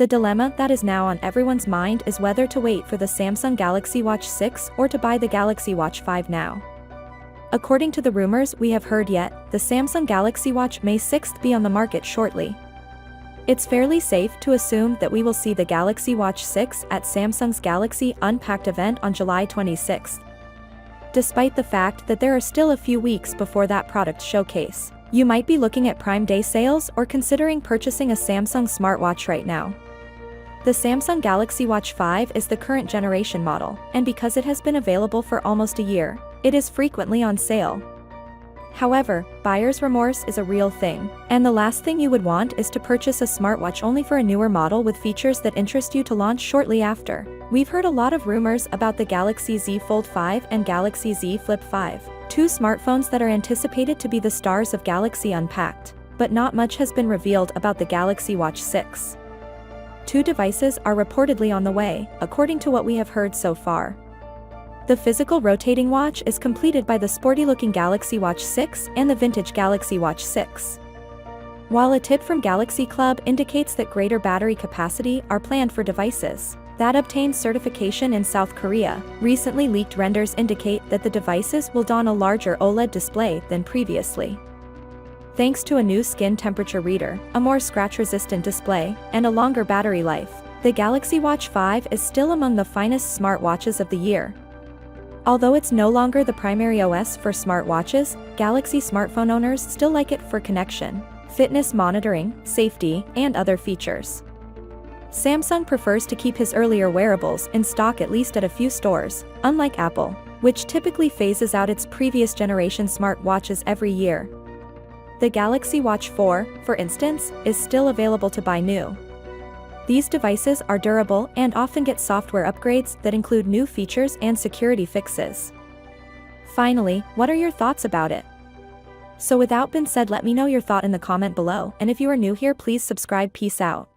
The dilemma that is now on everyone's mind is whether to wait for the Samsung Galaxy Watch 6 or to buy the Galaxy Watch 5 now. According to the rumors we have heard yet, the Samsung Galaxy Watch May 6 be on the market shortly. It's fairly safe to assume that we will see the Galaxy Watch 6 at Samsung's Galaxy Unpacked event on July 26. Despite the fact that there are still a few weeks before that product showcase, you might be looking at Prime Day sales or considering purchasing a Samsung smartwatch right now. The Samsung Galaxy Watch 5 is the current generation model, and because it has been available for almost a year, it is frequently on sale. However, buyer's remorse is a real thing, and the last thing you would want is to purchase a smartwatch only for a newer model with features that interest you to launch shortly after. We've heard a lot of rumors about the Galaxy Z Fold 5 and Galaxy Z Flip 5, two smartphones that are anticipated to be the stars of Galaxy Unpacked, but not much has been revealed about the Galaxy Watch 6. Two devices are reportedly on the way, according to what we have heard so far. The physical rotating watch is completed by the sporty-looking Galaxy Watch 6 and the vintage Galaxy Watch 6. While a tip from Galaxy Club indicates that greater battery capacity are planned for devices that obtained certification in South Korea, recently leaked renders indicate that the devices will don a larger OLED display than previously. Thanks to a new skin temperature reader, a more scratch-resistant display, and a longer battery life, the Galaxy Watch 5 is still among the finest smartwatches of the year. Although it's no longer the primary OS for smartwatches, Galaxy smartphone owners still like it for connection, fitness monitoring, safety, and other features. Samsung prefers to keep his earlier wearables in stock at least at a few stores, unlike Apple, which typically phases out its previous generation smartwatches every year. The Galaxy Watch 4, for instance, is still available to buy new. These devices are durable and often get software upgrades that include new features and security fixes. Finally, what are your thoughts about it? So without being said, let me know your thought in the comment below, and if you are new here, please subscribe. Peace out.